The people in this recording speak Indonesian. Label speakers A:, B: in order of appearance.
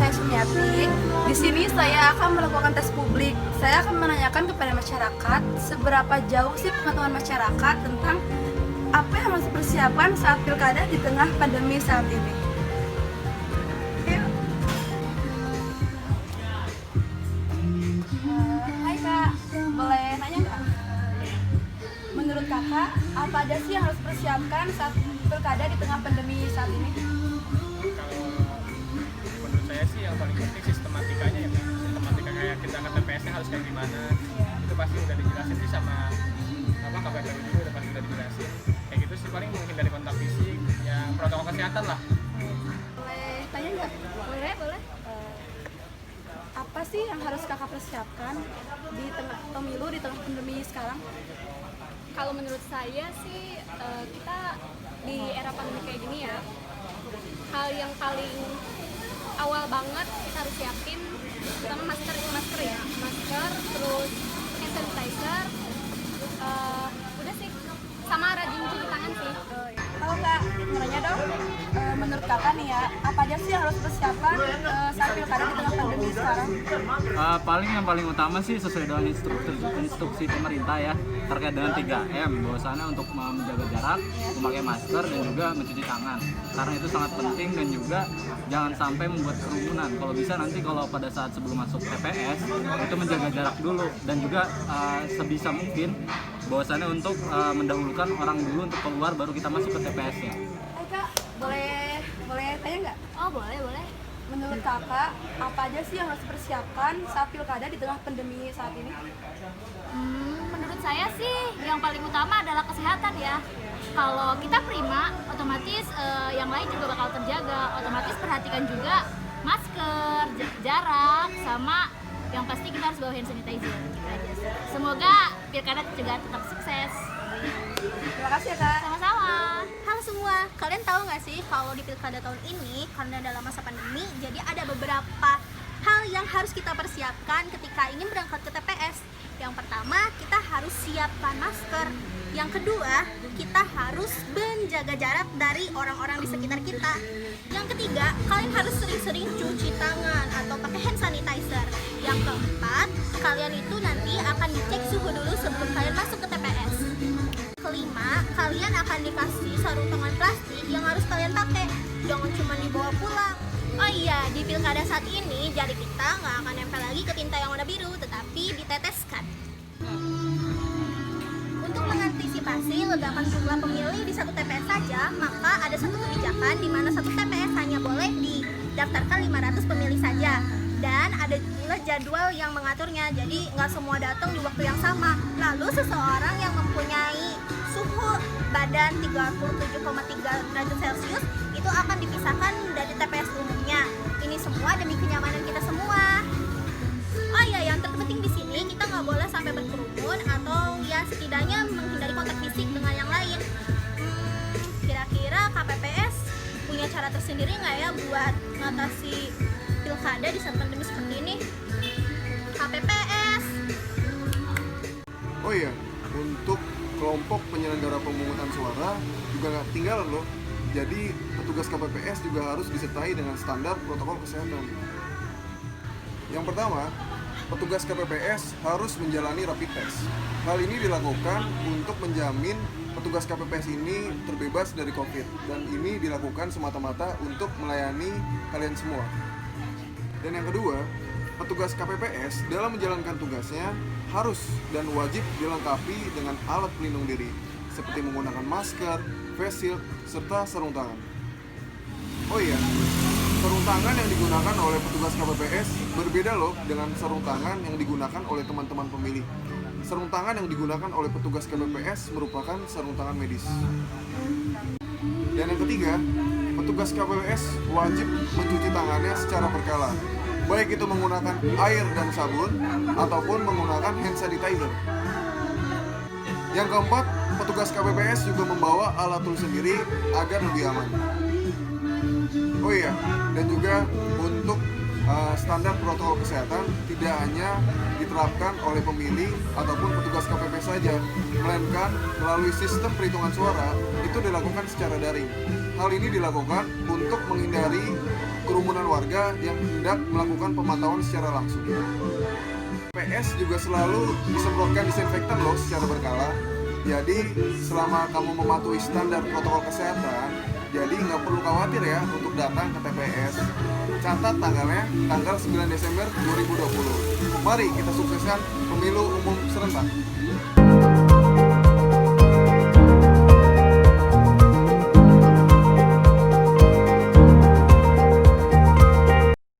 A: saya Sumiati. Di sini saya akan melakukan tes publik. Saya akan menanyakan kepada masyarakat seberapa jauh sih pengetahuan masyarakat tentang apa yang harus dipersiapkan saat pilkada di tengah pandemi saat ini. Yuk. Hai Kak, boleh nanya nggak? Menurut Kakak, apa aja sih yang harus dipersiapkan saat pilkada di tengah pandemi saat ini?
B: Kalau menurut saya sih yang paling penting sistematikanya ya, sistematika kayak kita ke TPS-nya harus kayak gimana, itu pasti udah dijelasin sih sama KPPU juga udah pasti udah dijelasin kayak gitu sih, paling menghindari kontak fisik ya, protokol kesehatan lah.
A: Boleh tanya nggak? Boleh. Apa sih yang harus Kakak persiapkan di tengah pemilu, di tengah pandemi sekarang?
C: Kalau menurut saya sih kita di era pandemi kayak gini ya, hal yang paling awal banget kita harus siapin pertama masker ya, masker, terus hand sanitizer, udah sih, sama rajin cuci tangan sih.
A: Kalau Kak, mau nanya dong, menurut Kakak nih ya, apa aja sih yang harus persiapan saat pilkada di tengah pandemi sekarang?
D: Yang paling utama sih sesuai dengan instruksi pemerintah ya, terkait dengan 3M, bahwasannya untuk menjaga jarak, memakai masker dan juga mencuci tangan, karena itu sangat penting. Dan juga jangan sampai membuat kerumunan. Kalau bisa nanti kalau pada saat sebelum masuk TPS itu menjaga jarak dulu, dan juga sebisa mungkin bahwasannya untuk mendahulukan orang dulu untuk keluar baru kita masuk ke TPS-nya.
A: Hai Kak, boleh tanya nggak?
C: Oh boleh.
A: Menurut Kakak, apa aja sih yang harus dipersiapkan saat pilkada di tengah pandemi saat ini?
C: Menurut saya sih yang paling utama adalah kesehatan ya. Kalau kita prima, otomatis yang lain juga bakal terjaga. Otomatis perhatikan juga masker, jarak, sama yang pasti kita harus bawa hand sanitizer. Gitu aja sih. Semoga pilkada juga tetap sukses.
A: Terima kasih ya Kak.
C: Sama-sama.
E: Halo semua, kalian tahu nggak sih kalau di pilkada tahun ini karena dalam masa pandemi, jadi ada beberapa hal yang harus kita persiapkan ketika ingin berangkat ke TPS. Yang pertama, kita harus siapkan masker. Yang kedua, kita harus menjaga jarak dari orang-orang di sekitar kita. Yang ketiga, kalian harus sering-sering cuci tangan atau pakai hand sanitizer. Yang keempat, kalian itu nanti akan dicek suhu dulu sebelum kalian masuk ke TPS. Kelima, kalian akan dikasih sarung tangan plastik yang harus kalian pakai. Jangan cuma dibawa pulang. Oh iya, di pilkada saat ini jari kita nggak akan nempel lagi ke tinta yang warna biru, tetapi diteteskan. Untuk mengantisipasi ledakan jumlah pemilih di satu TPS saja, maka ada satu kebijakan di mana satu TPS hanya boleh didaftarkan 500 pemilih saja. Dan ada pula jadwal yang mengaturnya, jadi nggak semua datang di waktu yang sama. Lalu seseorang yang mempunyai suhu badan 37,3 derajat Celcius itu akan dipisahkan dari TPS umumnya. Ini semua demi kenyamanan kita semua. Oh iya, yang terpenting di sini kita nggak boleh sampai berkerumun atau ya setidaknya menghindari kontak fisik dengan yang lain. Kira-kira KPPS punya cara tersendiri nggak ya buat mengatasi pilkada di saat pandemi seperti ini? KPPS.
F: Oh iya, untuk kelompok penyelenggara pemungutan suara juga nggak ketinggalan loh. Jadi petugas KPPS juga harus disertai dengan standar protokol kesehatan. Yang pertama, petugas KPPS harus menjalani rapid test. Hal ini dilakukan untuk menjamin petugas KPPS ini terbebas dari COVID, dan ini dilakukan semata-mata untuk melayani kalian semua. Dan yang kedua, petugas KPPS dalam menjalankan tugasnya harus dan wajib dilengkapi dengan alat pelindung diri seperti menggunakan masker, face shield, serta sarung tangan. Oh iya, sarung tangan yang digunakan oleh petugas KPPS berbeda loh dengan sarung tangan yang digunakan oleh teman-teman pemilih. Sarung tangan yang digunakan oleh petugas KPPS merupakan sarung tangan medis. Dan yang ketiga, petugas KPPS wajib mencuci tangannya secara berkala, baik itu menggunakan air dan sabun ataupun menggunakan hand sanitizer. Yang keempat, petugas KPPS juga membawa alat tools sendiri agar lebih aman. Oh iya, dan juga untuk standar protokol kesehatan tidak hanya diterapkan oleh pemilih ataupun petugas KPPS saja, melainkan melalui sistem perhitungan suara itu dilakukan secara daring. Hal ini dilakukan untuk menghindari kerumunan warga yang hendak melakukan pemantauan secara langsung. TPS juga selalu disemprotkan disinfektan loh secara berkala. Jadi selama kamu mematuhi standar protokol kesehatan, jadi nggak perlu khawatir ya untuk datang ke TPS. Catat tanggalnya, tanggal 9 Desember 2020. Mari kita sukseskan pemilu umum serentak.